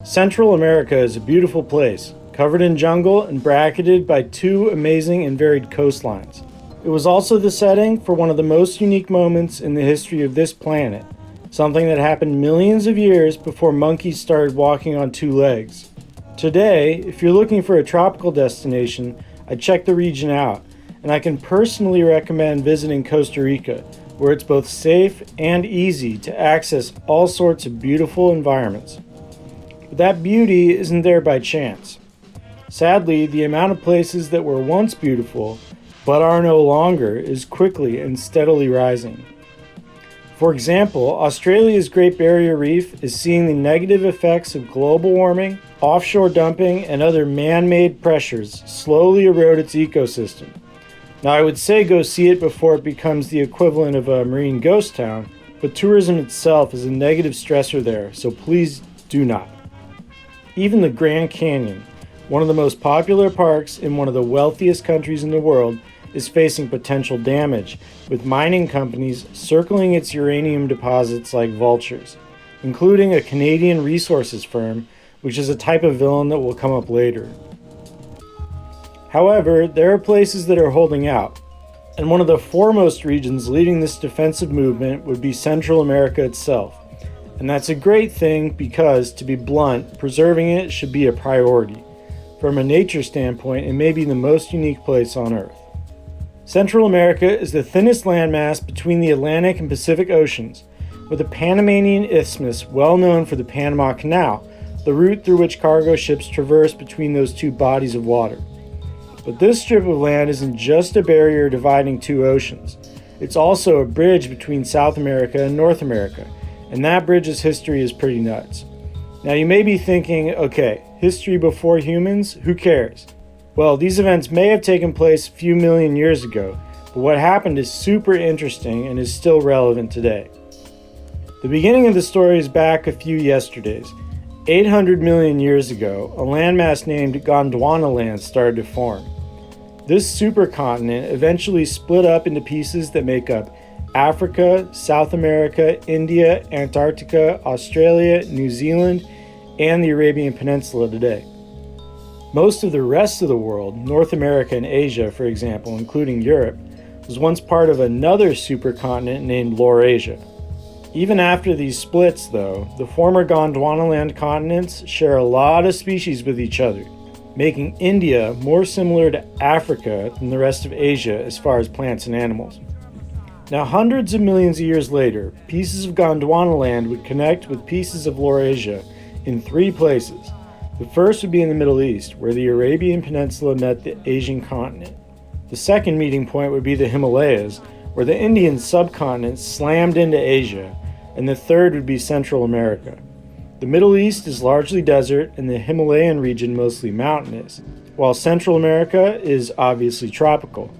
Central America is a beautiful place, covered in jungle and bracketed by two amazing and varied coastlines. It was also the setting for one of the most unique moments in the history of this planet, something that happened millions of years before monkeys started walking on two legs. Today, if you're looking for a tropical destination, I'd check the region out, and I can personally recommend visiting Costa Rica, where it's both safe and easy to access all sorts of beautiful environments. But that beauty isn't there by chance. Sadly, the amount of places that were once beautiful, but are no longer, is quickly and steadily rising. For example, Australia's Great Barrier Reef is seeing the negative effects of global warming, offshore dumping, and other man-made pressures slowly erode its ecosystem. Now, I would say go see it before it becomes the equivalent of a marine ghost town, but tourism itself is a negative stressor there, so please do not. Even the Grand Canyon, one of the most popular parks in one of the wealthiest countries in the world, is facing potential damage, with mining companies circling its uranium deposits like vultures, including a Canadian resources firm, which is a type of villain that will come up later. However, there are places that are holding out, and one of the foremost regions leading this defensive movement would be Central America itself. And that's a great thing because, to be blunt, preserving it should be a priority. From a nature standpoint, it may be the most unique place on Earth. Central America is the thinnest landmass between the Atlantic and Pacific Oceans, with the Panamanian Isthmus well known for the Panama Canal, the route through which cargo ships traverse between those two bodies of water. But this strip of land isn't just a barrier dividing two oceans. It's also a bridge between South America and North America, and that bridge's history is pretty nuts. Now you may be thinking, okay, history before humans, who cares? Well, these events may have taken place a few million years ago, but what happened is super interesting and is still relevant today. The beginning of the story is back a few yesterdays. 800 million years ago, a landmass named Gondwanaland started to form. This supercontinent eventually split up into pieces that make up Africa, South America, India, Antarctica, Australia, New Zealand, and the Arabian Peninsula today. Most of the rest of the world, North America and Asia, for example, including Europe, was once part of another supercontinent named Laurasia. Even after these splits, though, the former Gondwanaland continents share a lot of species with each other, making India more similar to Africa than the rest of Asia as far as plants and animals. Now, hundreds of millions of years later, pieces of Gondwanaland would connect with pieces of Laurasia in three places. The first would be in the Middle East, where the Arabian Peninsula met the Asian continent. The second meeting point would be the Himalayas, where the Indian subcontinent slammed into Asia, and the third would be Central America. The Middle East is largely desert, and the Himalayan region mostly mountainous, while Central America is obviously tropical.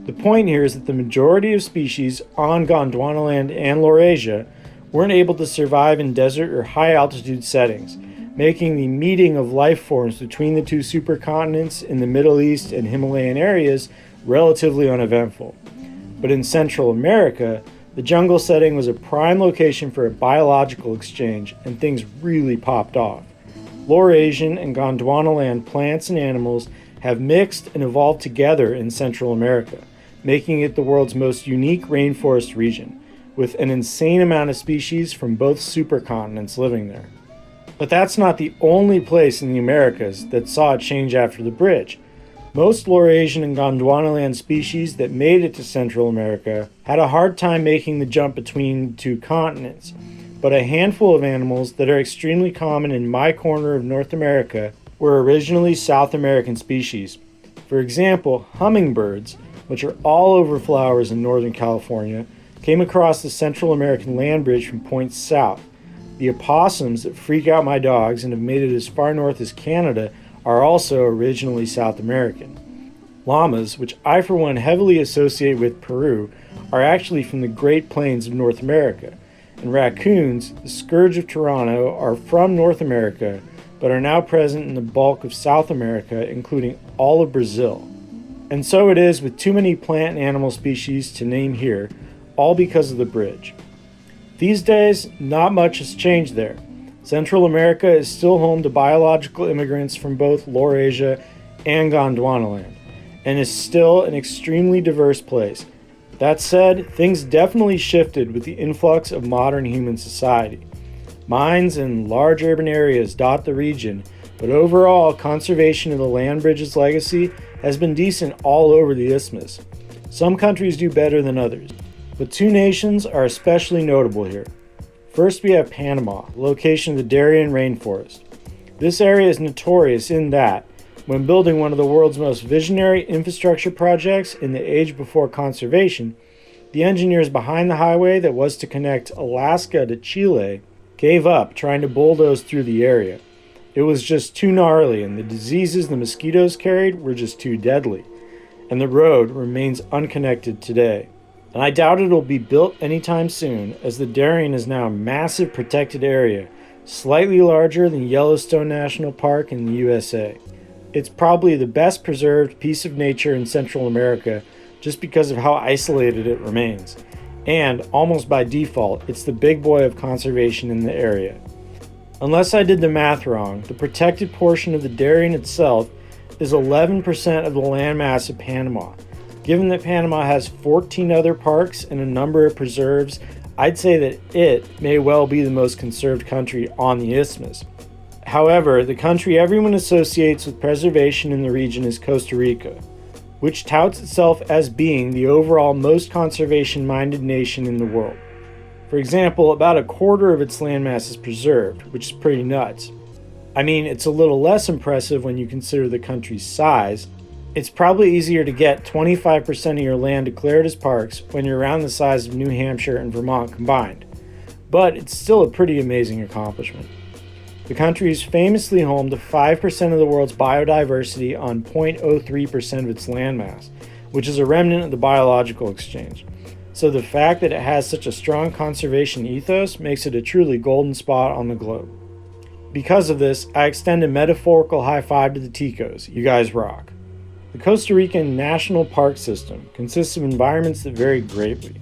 The point here is that the majority of species on Gondwanaland and Laurasia weren't able to survive in desert or high-altitude settings, making the meeting of life forms between the two supercontinents in the Middle East and Himalayan areas relatively uneventful. But in Central America, the jungle setting was a prime location for a biological exchange, and things really popped off. Laurasian and Gondwanaland plants and animals have mixed and evolved together in Central America, making it the world's most unique rainforest region, with an insane amount of species from both supercontinents living there. But that's not the only place in the Americas that saw a change after the bridge. Most Laurasian and Gondwanaland species that made it to Central America had a hard time making the jump between the two continents, but a handful of animals that are extremely common in my corner of North America were originally South American species. For example, hummingbirds, which are all over flowers in Northern California, came across the Central American landbridge from points south. The opossums that freak out my dogs and have made it as far north as Canada are also originally South American. Llamas, which I for one heavily associate with Peru, are actually from the Great Plains of North America. And raccoons, the scourge of Toronto, are from North America, but are now present in the bulk of South America, including all of Brazil. And so it is with too many plant and animal species to name here, all because of the bridge. These days, not much has changed there. Central America is still home to biological immigrants from both Laurasia and Gondwanaland, and is still an extremely diverse place. That said, things definitely shifted with the influx of modern human society. Mines and large urban areas dot the region, but overall, conservation of the landbridge's legacy has been decent all over the isthmus. Some countries do better than others, but two nations are especially notable here. First, we have Panama, the location of the Darien rainforest. This area is notorious in that, when building one of the world's most visionary infrastructure projects in the age before conservation, the engineers behind the highway that was to connect Alaska to Chile gave up trying to bulldoze through the area. It was just too gnarly, and the diseases the mosquitoes carried were just too deadly, and the road remains unconnected today. And I doubt it'll be built anytime soon, as the Darien is now a massive protected area, slightly larger than Yellowstone National Park in the USA. It's probably the best preserved piece of nature in Central America just because of how isolated it remains. And, almost by default, it's the big boy of conservation in the area. Unless I did the math wrong, the protected portion of the Darien itself is 11% of the landmass of Panama. Given that Panama has 14 other parks and a number of preserves, I'd say that it may well be the most conserved country on the isthmus. However, the country everyone associates with preservation in the region is Costa Rica, which touts itself as being the overall most conservation-minded nation in the world. For example, about a quarter of its landmass is preserved, which is pretty nuts. I mean, it's a little less impressive when you consider the country's size. It's probably easier to get 25% of your land declared as parks when you're around the size of New Hampshire and Vermont combined, but it's still a pretty amazing accomplishment. The country is famously home to 5% of the world's biodiversity on 0.03% of its landmass, which is a remnant of the biological exchange. So the fact that it has such a strong conservation ethos makes it a truly golden spot on the globe. Because of this, I extend a metaphorical high five to the Ticos. You guys rock. The Costa Rican National Park System consists of environments that vary greatly.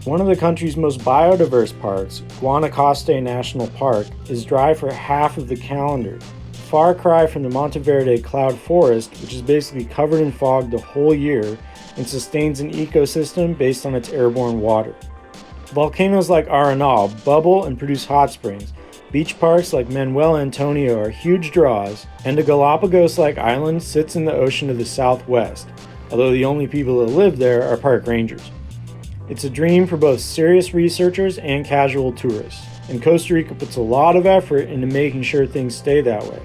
One of the country's most biodiverse parks, Guanacaste National Park, is dry for half of the calendar. Far cry from the Monteverde cloud forest, which is basically covered in fog the whole year and sustains an ecosystem based on its airborne water. Volcanoes like Arenal bubble and produce hot springs. Beach parks like Manuel Antonio are huge draws, and a Galapagos-like island sits in the ocean of the southwest, although the only people that live there are park rangers. It's a dream for both serious researchers and casual tourists, and Costa Rica puts a lot of effort into making sure things stay that way.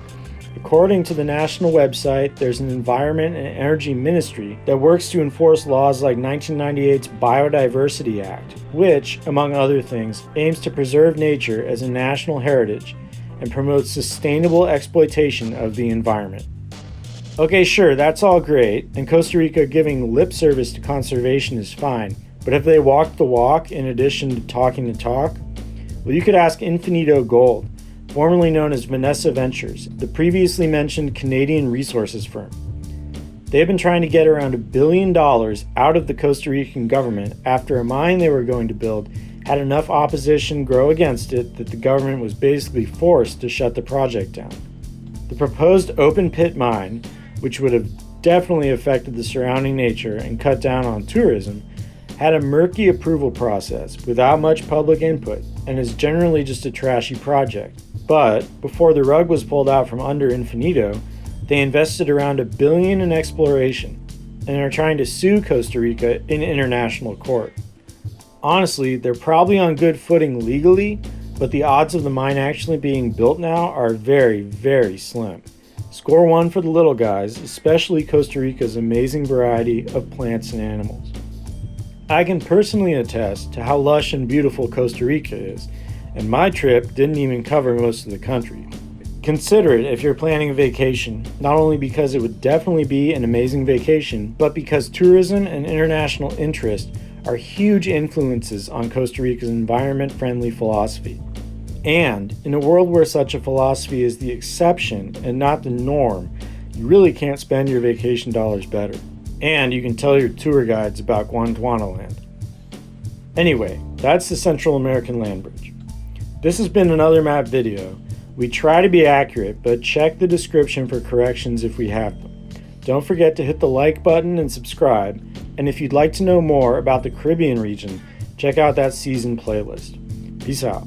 According to the national website, there's an Environment and Energy Ministry that works to enforce laws like 1998's Biodiversity Act, which, among other things, aims to preserve nature as a national heritage and promotes sustainable exploitation of the environment. Okay, sure, that's all great, and Costa Rica giving lip service to conservation is fine, but have they walked the walk in addition to talking the talk? Well, you could ask Infinito Gold, formerly known as Vanessa Ventures, the previously mentioned Canadian resources firm. They've been trying to get around $1 billion out of the Costa Rican government after a mine they were going to build had enough opposition grow against it that the government was basically forced to shut the project down. The proposed open pit mine, which would have definitely affected the surrounding nature and cut down on tourism, had a murky approval process without much public input and is generally just a trashy project. But before the rug was pulled out from under Infinito, they invested around $1 billion in exploration and are trying to sue Costa Rica in international court. Honestly, they're probably on good footing legally, but the odds of the mine actually being built now are very, very slim. Score one for the little guys, especially Costa Rica's amazing variety of plants and animals. I can personally attest to how lush and beautiful Costa Rica is, and my trip didn't even cover most of the country. Consider it if you're planning a vacation, not only because it would definitely be an amazing vacation, but because tourism and international interest are huge influences on Costa Rica's environment-friendly philosophy. And in a world where such a philosophy is the exception and not the norm, you really can't spend your vacation dollars better. And you can tell your tour guides about Gondwanaland. Anyway, that's the Central American land bridge. This has been another map video. We try to be accurate, but check the description for corrections if we have them. Don't forget to hit the like button and subscribe, and if you'd like to know more about the Caribbean region, check out that season playlist. Peace out.